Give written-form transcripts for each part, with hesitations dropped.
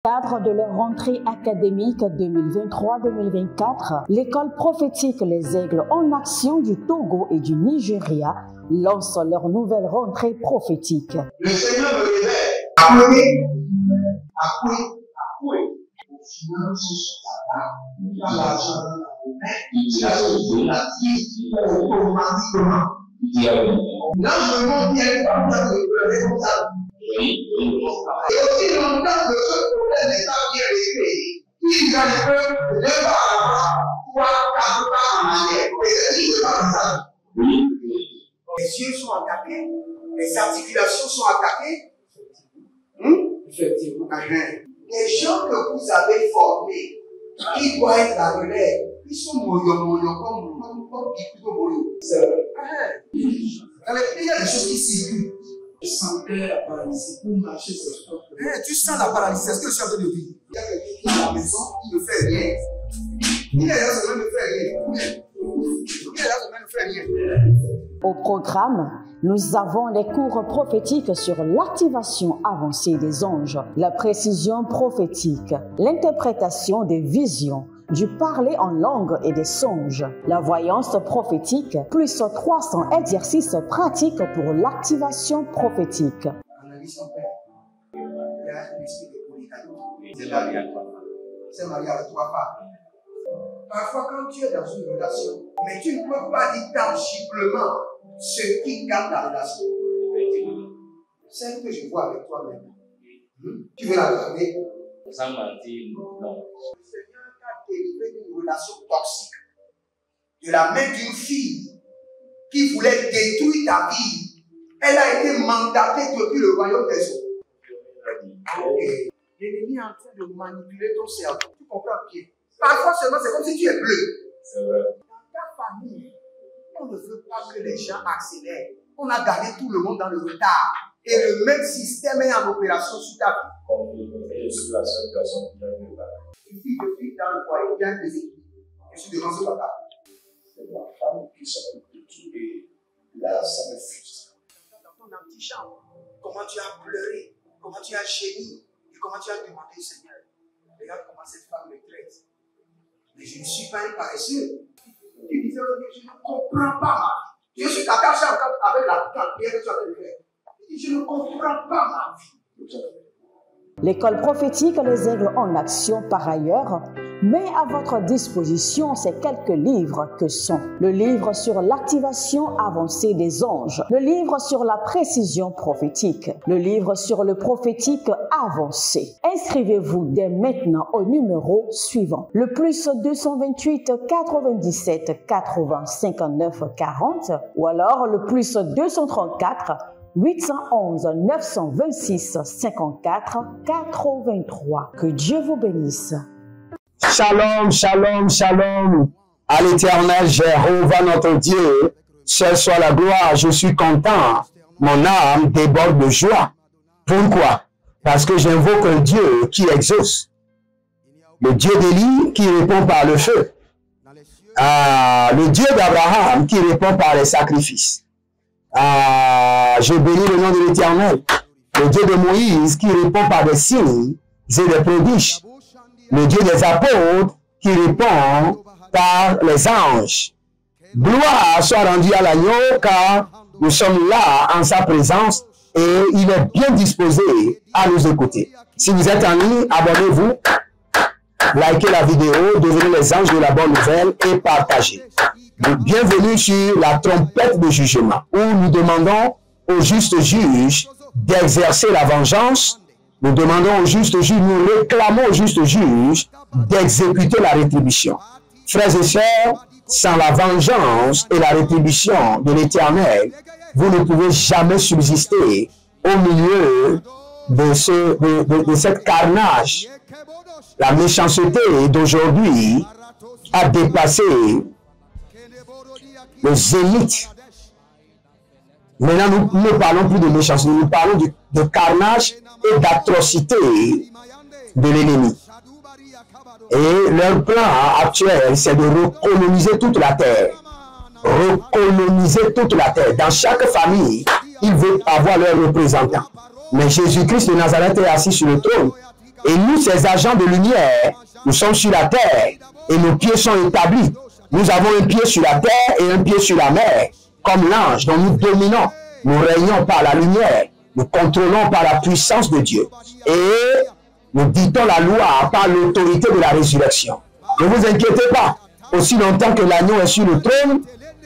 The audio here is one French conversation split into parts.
Cadre de leur rentrée académique 2023-2024, l'école prophétique Les Aigles en Action du Togo et du Nigeria lance leur nouvelle rentrée prophétique. Le Seigneur me révèle. Appelez. Au final, il a l'argent dans la vie automatiquement. Là, je me montre bien de comme ça. Et aussi longtemps que ce problème n'est pas bien réglé, il y a un peu de pas à l'avant, 3, 4 pas en arrière. Et c'est ce qui se passe. Les yeux sont attaqués, les articulations sont attaquées. Effectivement. Les gens que vous avez formés, qui doivent être la relève, ils sont moyo comme plutôt moyo. C'est vrai. Dans les pays, il y a des choses qui circulent. Je sentais la paralysie pour marcher sur ce corps. Tu sens la paralysie, c'est ce que je suis en train de dire. Il y a quelqu'un qui est à la maison, il ne fait rien. Il est là, ça ne fait rien. Il est là, ça ne fait rien. Au programme, nous avons les cours prophétiques sur l'activation avancée des anges, la précision prophétique, l'interprétation des visions, du parler en langue et des songes, la voyance prophétique, plus 300 exercices pratiques pour l'activation prophétique. Analyse ton père. Il y a un esprit de polygamy. C'est marié à 3 femmes. C'est marié à 3 femmes. Parfois, quand tu es dans une relation, mais tu ne peux pas dire tangiblement ce qui garde la relation. Celle que je vois avec toi-même. Tu veux la garder? Sans mentir, non. Le Seigneur t'a délivré d'une relation toxique. De la main d'une fille qui voulait détruire ta vie. Elle a été mandatée depuis le royaume des eaux. Et l'ennemi est en train de manipuler ton cerveau. Tu comprends bien? Parfois seulement, c'est comme si tu es bleu. C'est vrai. Dans ta famille, on ne veut pas que les gens accélèrent. On a gardé tout le monde dans le retard. Et le même système est en opération sur ta vie. Je suis la seule personne qui a vu ça. Une fille de fille dans le foyer, bien déséquilibrée. Je suis devant ce papa. C'est ma femme qui s'occupe de tout et là, ça me frustre. Dans ton antichambre, comment tu as pleuré, comment tu as gémi et comment tu as demandé au Seigneur. Regarde comment cette femme me traite. Mais je ne suis pas un paresseux. Tu disais, je ne comprends pas ma vie. Je suis attaché avec la prière que tu as fait de faire. Je ne comprends pas ma vie. L'école prophétique Les Aigles en Action, par ailleurs, met à votre disposition ces quelques livres que sont le livre sur l'activation avancée des anges, le livre sur la précision prophétique, le livre sur le prophétique avancé. Inscrivez-vous dès maintenant au numéro suivant, le plus 228 97 80 59 40 ou alors le plus 234 811 926 54 83. Que Dieu vous bénisse. Shalom, shalom, shalom. À l'Éternel, Jéhovah notre Dieu, seul soit la gloire. Je suis content. Mon âme déborde de joie. Pourquoi? Parce que j'invoque un Dieu qui exauce. Le Dieu d'Élie qui répond par le feu. Le Dieu d'Abraham qui répond par les sacrifices. Je bénis le nom de l'Éternel. Le Dieu de Moïse qui répond par des signes et des prodiges. Le Dieu des apôtres qui répond par les anges. Gloire soit rendue à l'agneau car nous sommes là en sa présence et il est bien disposé à nous écouter. Si vous êtes en ligne, abonnez-vous, likez la vidéo, devenez les anges de la bonne nouvelle et partagez. Bienvenue sur la trompette de jugement où nous demandons au juste juge d'exercer la vengeance. Nous demandons au juste juge, nous réclamons au juste juge d'exécuter la rétribution. Frères et sœurs, sans la vengeance et la rétribution de l'Éternel, vous ne pouvez jamais subsister au milieu de cette carnage. La méchanceté d'aujourd'hui a dépassé le zénith. Maintenant, nous ne parlons plus de méchanceté, nous parlons de carnage et d'atrocité de l'ennemi. Et leur plan actuel, c'est de recoloniser toute la terre. Recoloniser toute la terre. Dans chaque famille, ils veulent avoir leur représentant. Mais Jésus-Christ de Nazareth est assis sur le trône. Et nous, ces agents de lumière, nous sommes sur la terre et nos pieds sont établis. Nous avons un pied sur la terre et un pied sur la mer. Comme l'ange dont nous dominons, nous régnons par la lumière, nous contrôlons par la puissance de Dieu. Et nous dictons la loi par l'autorité de la résurrection. Ne vous inquiétez pas, aussi longtemps que l'agneau est sur le trône,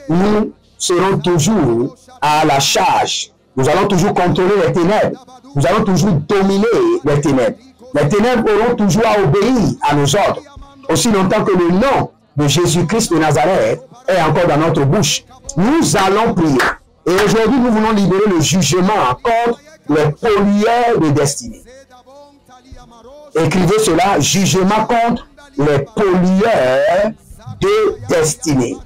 nous serons toujours à la charge. Nous allons toujours contrôler les ténèbres. Nous allons toujours dominer les ténèbres. Les ténèbres auront toujours à obéir à nos ordres. Aussi longtemps que le nom de Jésus-Christ de Nazareth est encore dans notre bouche, nous allons prier. Et aujourd'hui, nous voulons libérer le jugement contre les pollueurs de destinée. Écrivez cela, jugement contre les pollueurs de destinée.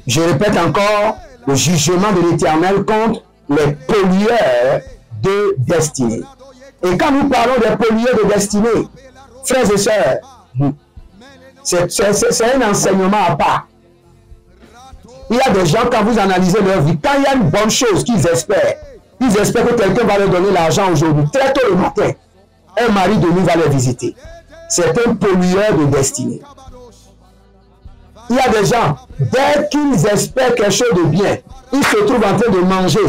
Je répète encore, le jugement de l'Éternel contre les pollueurs de destinée. Et quand nous parlons des pollueurs de destinée, frères et sœurs, c'est un enseignement à part. Il y a des gens, quand vous analysez leur vie, quand il y a une bonne chose qu'ils espèrent que quelqu'un va leur donner l'argent aujourd'hui, très tôt le matin, un mari de nous va les visiter. C'est un pollueur de destinée. Il y a des gens, dès qu'ils espèrent quelque chose de bien, ils se trouvent en train de manger.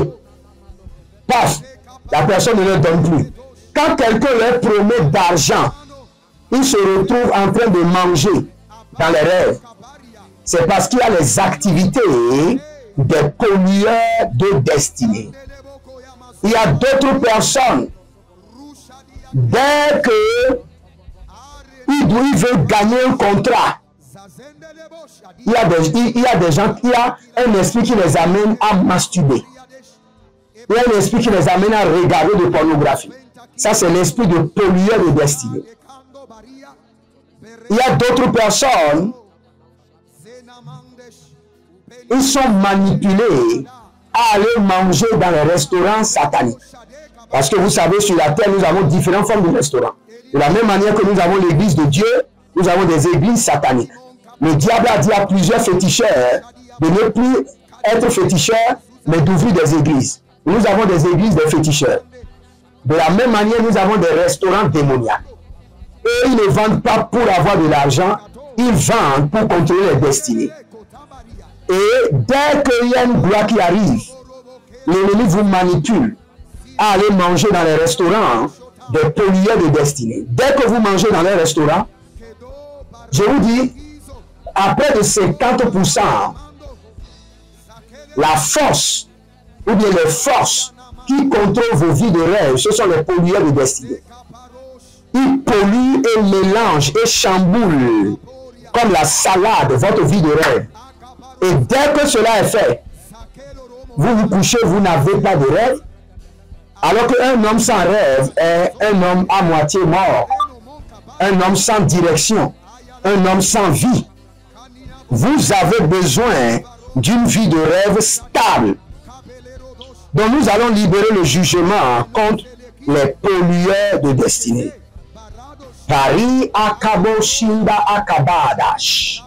Paf, la personne ne leur donne plus. Quand quelqu'un leur promet d'argent, ils se retrouvent en train de manger dans les rêves. C'est parce qu'il y a les activités des pollueurs de destinée. Il y a d'autres personnes, dès qu'ils veulent gagner un contrat, il y a des gens qui ont un esprit qui les amène à masturber. Il y a un esprit qui les amène à regarder de pornographie. Ça, c'est l'esprit de pollueur de destinée. Il y a d'autres personnes, ils sont manipulés à aller manger dans les restaurants sataniques. Parce que vous savez, sur la terre, nous avons différentes formes de restaurants. De la même manière que nous avons l'église de Dieu, nous avons des églises sataniques. Le diable a dit à plusieurs féticheurs de ne plus être féticheurs, mais d'ouvrir des églises. Nous avons des églises de féticheurs. De la même manière, nous avons des restaurants démoniaques. Et ils ne vendent pas pour avoir de l'argent, ils vendent pour contrôler les destinées. Et dès qu'il y a une gloire qui arrive, l'ennemi vous manipule à aller manger dans les restaurants des pollueurs de destinée. Dès que vous mangez dans les restaurants, je vous dis, à près de 50%, la force, ou bien les forces qui contrôlent vos vies de rêve, ce sont les pollueurs de destinée. Ils polluent et mélangent et chamboulent comme la salade votre vie de rêve. Et dès que cela est fait, vous vous couchez, vous n'avez pas de rêve. Alors qu'un homme sans rêve est un homme à moitié mort. Un homme sans direction. Un homme sans vie. Vous avez besoin d'une vie de rêve stable. Donc nous allons libérer le jugement contre les pollueurs de destinée. Bari akabo shinda akabadash.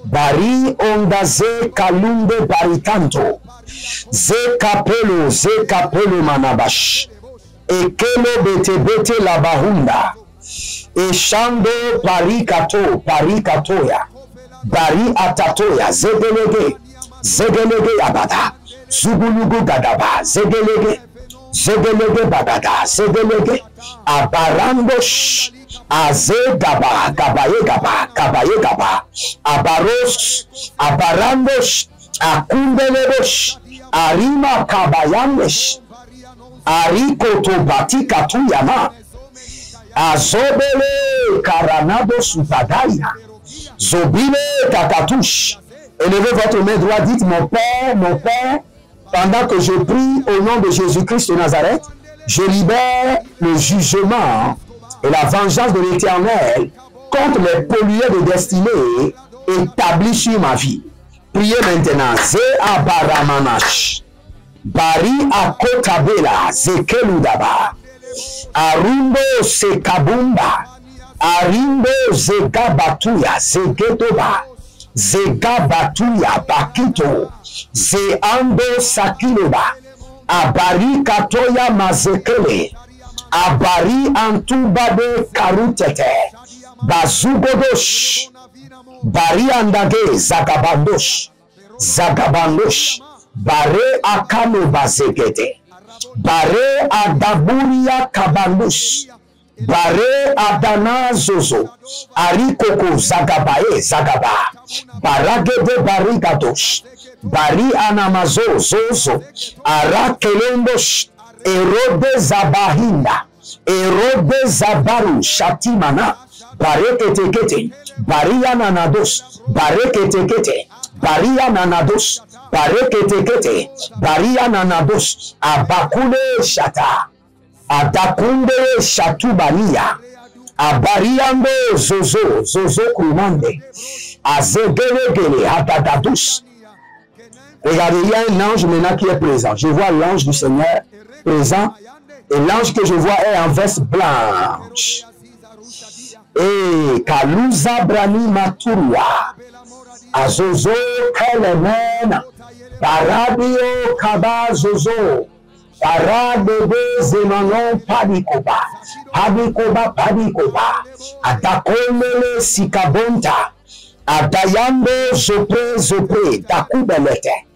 Bari onda ze kalumbe barikanto. Ze kapelo manabash. Ekelo bete bete la bahunda. Eshando parikatoya. Bari atatoya zegelege abada. Zugulugu gadaba zegelege bagada zegelege abarandosh azegaba kabayegaba abarandosh akumbelebosh arima kabayandesh arikotobati katuyama azobele karanado supadaya zobile kakatush. Élevez votre main droite, dites mon Père, pendant que je prie au nom de Jésus-Christ de Nazareth, je libère le jugement et la vengeance de l'Éternel contre les pollueurs de destinée établis sur ma vie. Priez maintenant. Ze abaramanash. Bari akotabela zekeludaba. Arumbo sekabumba. Arimbo zegabatuya zegetoba. Zegabatuya bakito. Zeando sakiloba. Abari katoya mazekele. Abari antubade karutete. Bazugodosh. Bari andage zagabandosh. Zagabandosh. Bare akano bazegete. Bare adaburia kabandosh. Bare adana zozo. Arikoko zagabae zagaba. Baragede barigadosh. Bari anamazo zozo. Arakelendosh. Erode zabahinda. Erode zabaru shatimana. Bareketekete. Baria nanados. Bareketekete. Baria nanados. Bareketekete. Baria nanados. Abakule shata. Adakunde shatubania. Abariando zozo. Zozo kumande. Azegelegele hadadadus. Regardez, il y a un ange maintenant qui est présent. Je vois l'ange du Seigneur présent. Et l'ange que je vois est en veste blanche. Et Kaluza Brani Maturua. Azozo Kelemen. Paradio Kaba Zozo. Paradebe Zemanon Padikoba. Padikoba Padikoba. Adakomele Sikabonta. Adayando zopre zopre dakubelete.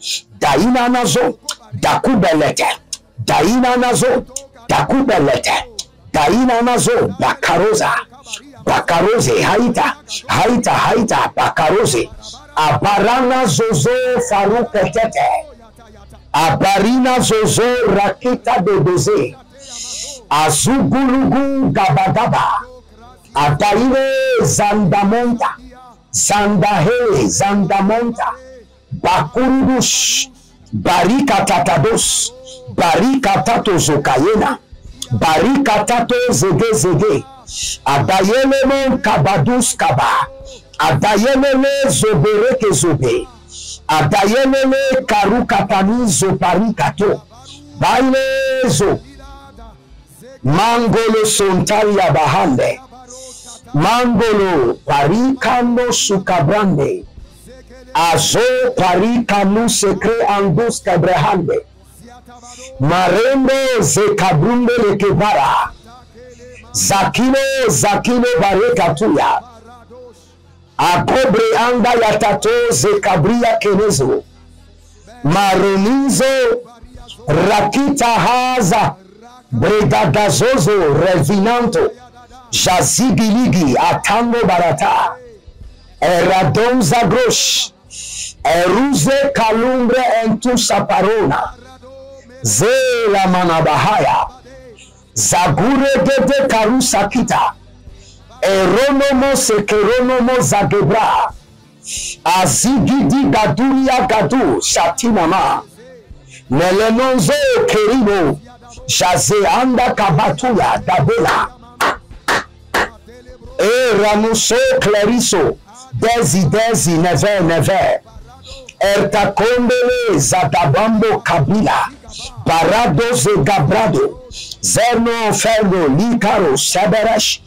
Daina nazo dakubelete. Daina nazo dakubelete. Daina nazo bakaroza. Bakaroze haita. Haita haita bakaroze. Abarana zozo faruketete. Abarina zozo rakita dodoze. Azugulugu gabagaba. Adaire zandamonta. Zandahe, Zandamonta, Bakurubush, Barikatatados, Barikatato Zokayena, Barikatato Zege Zege, Adayeleme Kabadus Kaba, Adayeleme Zobereke Zobe, Adayeleme Karukatani Zoparikato, Bailezo, Mangolo Sontaria Bahande, Mangolo parikano sukabrande. Azo parikano sekre andus kabrehande. Marendo zekabrunde lekebara. Zakino barekatuya. Akobre anda yatato zekabria kenezo. Maronizo rakita haza. Bregagazozo revinanto. Jazigiligi atango barata. Eradonza grosh. Eruze kalumbre entu saparona. Zela manabahaya. Zagure gede karusakita. Eronomo sekeronomo zagebra. Azigidi gaduria gadu shatinama. Melenonzo kerimo. Jaze anda kabatuya dabela. Ramuso clariso. Dezi neve. Ertakombele zadabambo kabila. Barados e gabrado. Zerno ferno likaro zabarash.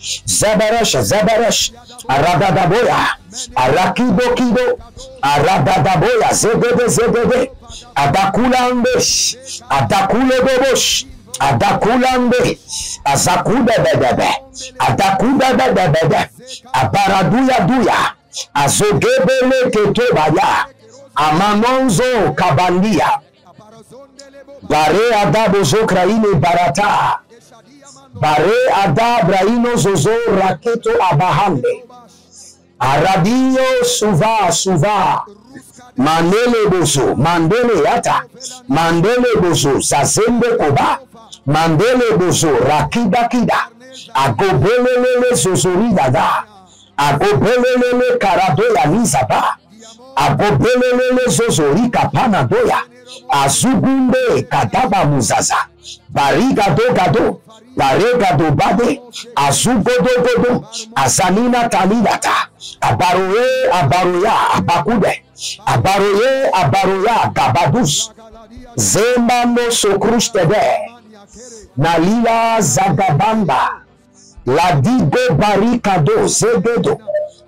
Aradadaboya. Arakido. Aradadaboya zegede. Adakulambesh. Adakulebobosh. Adakulambe. Azakuda bebe. Adakuda bebe. Abaraduya. Azogebele ketobaya. Amanonzo kabandia. Bare adabozo kraine barata. Bare adabraino zozo raketo abahande. Aradio suva. Mandele bozo. Mandele yata. Mandele bozo. Zazembe koba. Mandele bozo. Rakida. Agobelele zozorida da. Agobelele karadoya nizaba. Agobelele zozorika panadoya. Azugunde kadaba muzaza. Barigado. Baregado bade. Azugodo. Azanina talidata. Abaroya abakude. Abaroya gabadus. Zemano sokrustede. Nalila zagabamba. Ladigo barikado zegedo.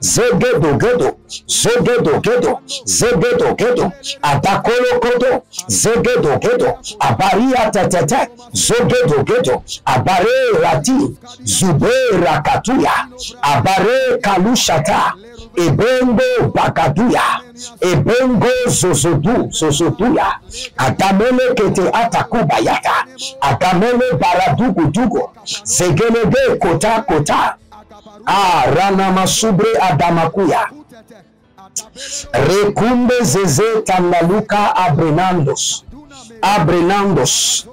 Zegedo gedo, zegedo gedo, zegedo gedo, adakolo kodo, zegedo gedo, abaria tetete, zogedo gedo, abare rati, zube rakatuya, abare kalushata, ebengo bakaduya, ebengo zozoduya, atamele kete atakubayata, atamele baradugudugo, zegelege kota, rana subre adamakuya. Recumbe zeze tandaluka abrenandos.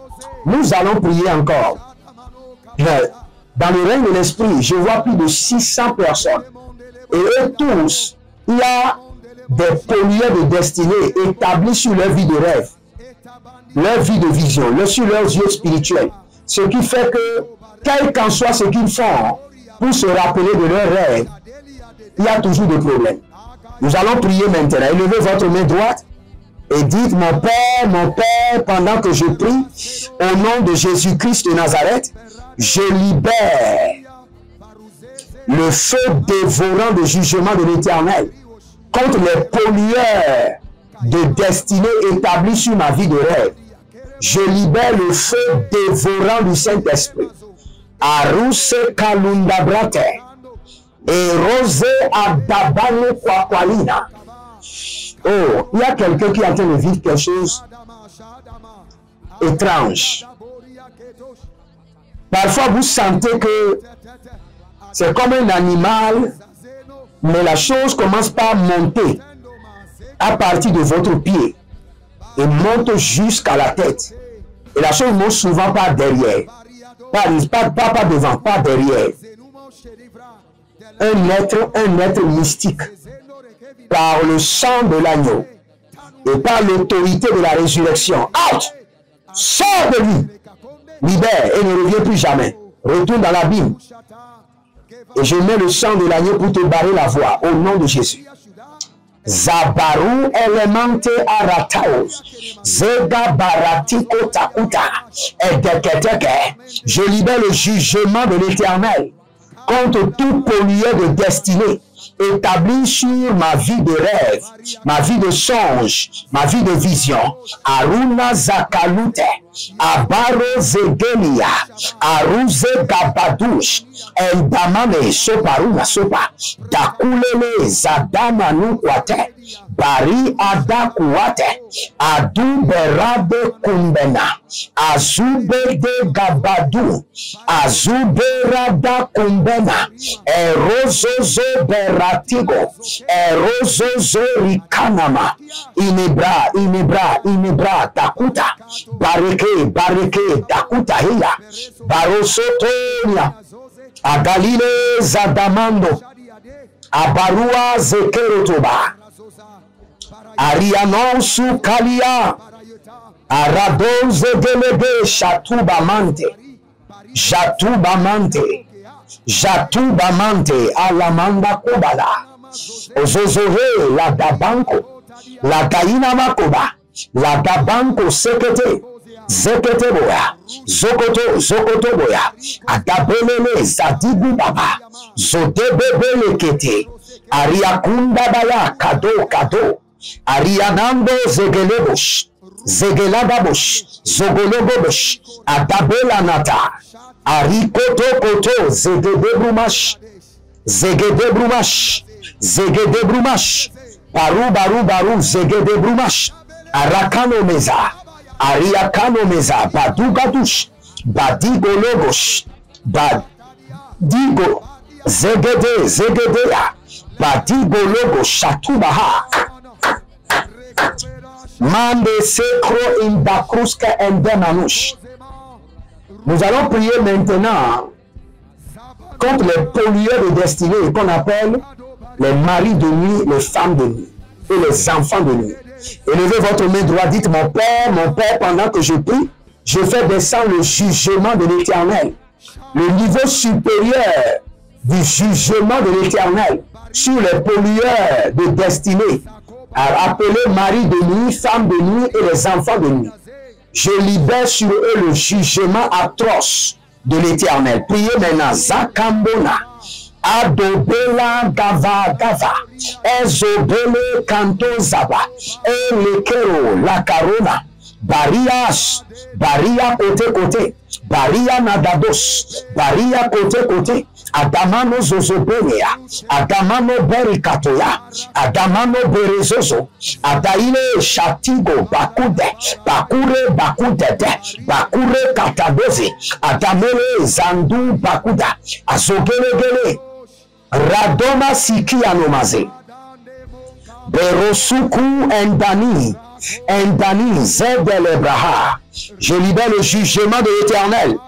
Nous allons prier encore. Dans le règne de l'esprit, je vois plus de 600 personnes. Et eux tous, il y a des poliers de destinée établis sur leur vie de rêve, leur vie de vision, sur leurs yeux spirituels. Ce qui fait que, quel qu'en soit ce qu'ils font, pour se rappeler de leurs rêves, il y a toujours des problèmes. Nous allons prier maintenant. Élevez votre main droite et dites, mon Père, pendant que je prie, au nom de Jésus-Christ de Nazareth, je libère le feu dévorant de jugement de l'Éternel contre les pollueurs de destinée établis sur ma vie de rêve. Je libère le feu dévorant du Saint-Esprit. Aruse kalunda brate et rose adabane kwakwalina. Oh, il y a quelqu'un qui est en train de vivre quelque chose étrange. Parfois vous sentez que c'est comme un animal, mais la chose commence par monter à partir de votre pied et monte jusqu'à la tête. Et la chose monte souvent par derrière. Pas devant, pas derrière. Un être mystique, par le sang de l'agneau et par l'autorité de la résurrection. Out! Sors de lui! Libère et ne reviens plus jamais. Retourne dans l'abîme. Et je mets le sang de l'agneau pour te barrer la voie au nom de Jésus. Zabaru elemente arataos, zega baratiko takuta, edeketeke. Je libère le jugement de l'Éternel contre tout pollueur de destinée établi sur ma vie de rêve, ma vie de songe, ma vie de vision. Aruna zakalute, abaro zegelia, aruze gabadush, endamame soparuna sopa, dakulele zadama nukwate, bari adakuwate, aduberade kumbena, azube de gabadu, azuberada kumbena, erozozo beratigo, erozozo rikanama, inebra, dakuta, bareke, dakuta hiya, barosotonia, agalile zadamando, abarua zekerotoba, arianonsu kalia, aradonze delebe jatubamante, alamanda kobala, ozozore la dabanko, la gaina makoba, la dabanko sekete, zekete boya, zokoto boya, adabelele zadibu baba, zodebebele kete, ariakunda baya kado, arianando zegelababush, zogologobush, adabela nata, arikoto zegedebrumash, baru, zegedebrumash, arakano meza, ariakano meza, badugadush, badigologosh, badigo, zegedea, badigologo shatubaha, mande sekro indakruska endemanush. Nous allons prier maintenant contre les pollueurs de destinée qu'on appelle les maris de nuit, les femmes de nuit et les enfants de nuit. Élevez votre main droite, dites mon Père, pendant que je prie, je fais descendre le jugement de l'Éternel, le niveau supérieur du jugement de l'Éternel sur les pollueurs de destinée, appelés maris de nuit, femmes de nuit et les enfants de nuit. Je libère sur eux le jugement atroce de l'Éternel. Priez maintenant. Zakambona, Adobela gava gava. Ezobele kanto zaba. Elekero la carona. Barias. Baria côté côté. Baria nadados. Baria côté côté. Adamano zozobelea. Adamano berikatoya. Adamano berezozo. Adaile shatigo bakude. Bakure bakudede. Bakure katadozi. Adamele zandu bakuda. Azogelegele. Radoma siki anomaze. Berosuku endani. Endani zedelebraha. Je libère le jugement de l'Éternel.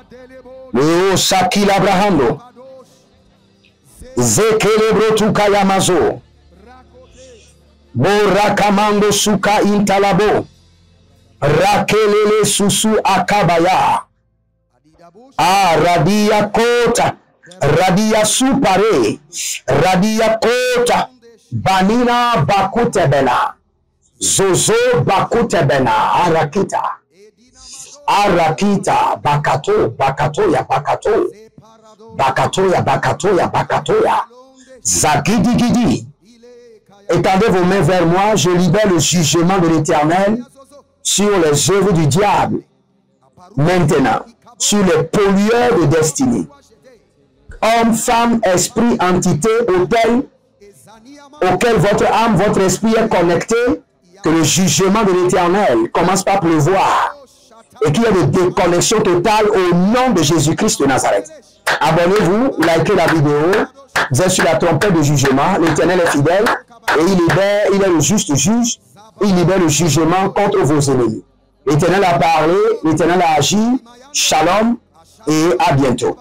Le saki labrahando. Zekelebro tukayamazo. Borakamando suka intalabo. Rakelele susu akabaya. Ah, radia kota. Radia supare. Radia kota. Banina bakutebela. Zozo bakutebela. Arakita. Arakita. Bakato. Bakato ya bakato. Bakatoya, bakatoya, bakatoya. Zagidi gidi. Étendez vos mains vers moi, je libère le jugement de l'Éternel sur les œuvres du diable. Maintenant, sur les pollueurs de destinée. Homme, femme, esprit, entité, auquel votre âme, votre esprit est connecté, que le jugement de l'Éternel commence par pleuvoir et qu'il y ait une déconnexion totale au nom de Jésus-Christ de Nazareth. Abonnez-vous, likez la vidéo, vous êtes sur la trompette de jugement, l'Éternel est fidèle et il est le juste juge, il libère le jugement contre vos ennemis. L'Éternel a parlé, l'Éternel a agi, shalom et à bientôt.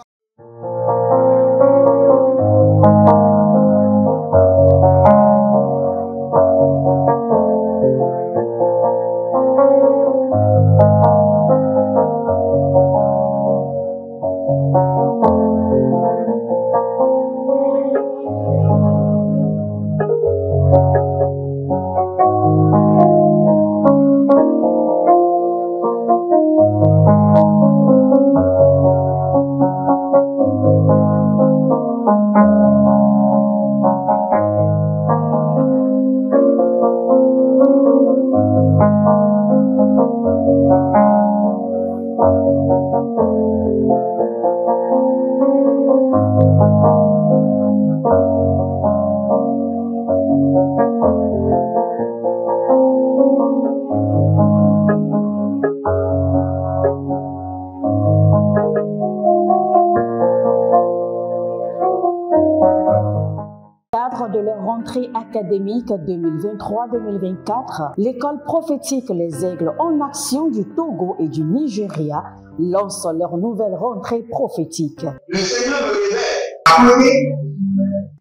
De leur rentrée académique 2023-2024, l'école prophétique Les Aigles en Action du Togo et du Nigeria lance leur nouvelle rentrée prophétique. Le Seigneur me révèle.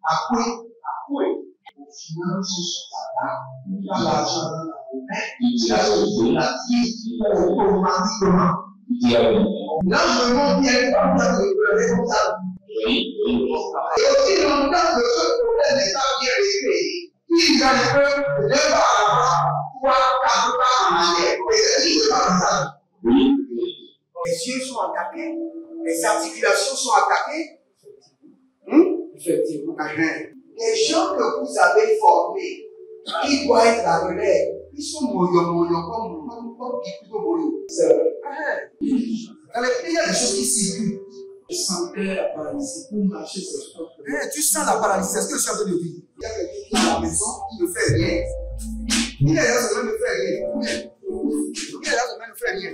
Appelez. Finance, il a l'argent dans la main, il a la automatiquement. Là, je montre bien comme ça, je peux comme ça. Et aussi longtemps que ce problème n'est pas bien réglé, ils arrivent de par là-bas, 3, 4 pas en arrière. Et c'est pas ça. Les yeux sont attaqués, les articulations sont attaquées. Effectivement. Les gens que vous avez formés, qui doivent être la relève, ils sont moyo comme plutôt moyo. C'est vrai. Dans les pays, il y a des choses qui circulent. Je sentais la paralysie pour marcher sur ce corps. Tu sens la paralysie, c'est ce que je suis en train de dire. Il y a quelqu'un qui est à la maison, qui ne fait rien. Il y a des gens qui ne fait rien.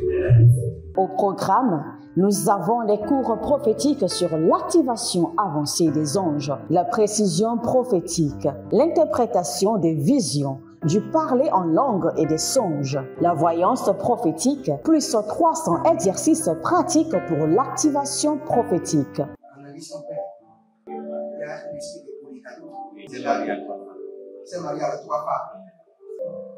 Au programme, nous avons les cours prophétiques sur l'activation avancée des anges, la précision prophétique, l'interprétation des visions, du parler en langue et des songes, la voyance prophétique, plus 300 exercices pratiques pour l'activation prophétique. Analyse son père. Il y a un esprit de polygamie. C'est marié à trois femmes. C'est marié à trois femmes.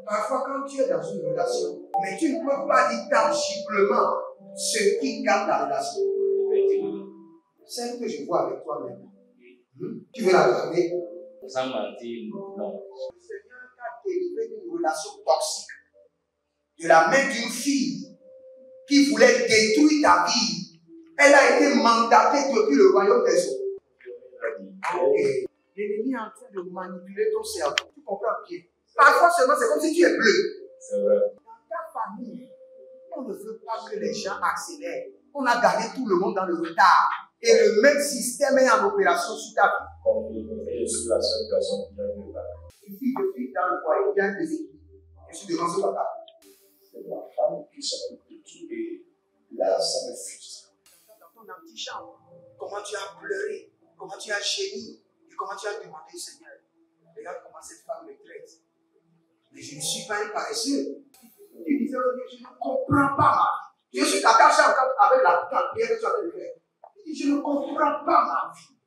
Parfois, quand tu es dans une relation, mais tu ne peux pas dire tangiblement ce qui garde la relation. Celle que je vois avec toi maintenant. Tu veux la garder? Sans mentir, non. Délivré d'une relation toxique de la main d'une fille qui voulait détruire ta vie. Elle a été mandatée depuis le royaume des eaux. L'ennemi est en train de manipuler ton cerveau. Tu comprends bien. Parfois seulement, c'est comme si tu es bleu. C'est vrai. Dans ta famille, on ne veut pas que les gens accélèrent. On a gardé tout le monde dans le retard. Et le même système est en opération sur ta vie. Comme je suis la seule personne qui a vu le bac. Une fille de fille dans le foyer, bien des équipes. Je suis devant ce papa. C'est ma femme qui s'occupe de tout et là, ça me frustre. Dans ton antichambre, comment tu as pleuré, comment tu as gémi et comment tu as demandé au Seigneur. Regarde comment cette femme me traite. Mais je ne suis pas un paresseux. Tu disais, je ne comprends pas ma vie. Je suis attaché encore avec la prière que tu as fait faire. Je ne comprends pas ma vie.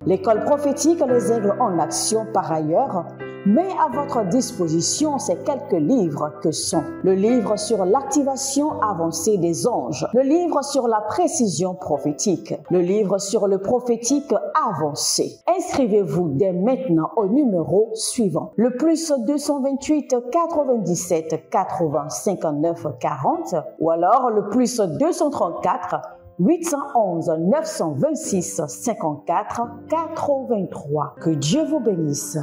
L'école prophétique Les Aigles en Action, par ailleurs, met à votre disposition ces quelques livres que sont le livre sur l'activation avancée des anges, le livre sur la précision prophétique, le livre sur le prophétique avancé. Inscrivez-vous dès maintenant au numéro suivant, le plus 228 97 80 59 40 ou alors le plus 234 811 926 54 83. Que Dieu vous bénisse.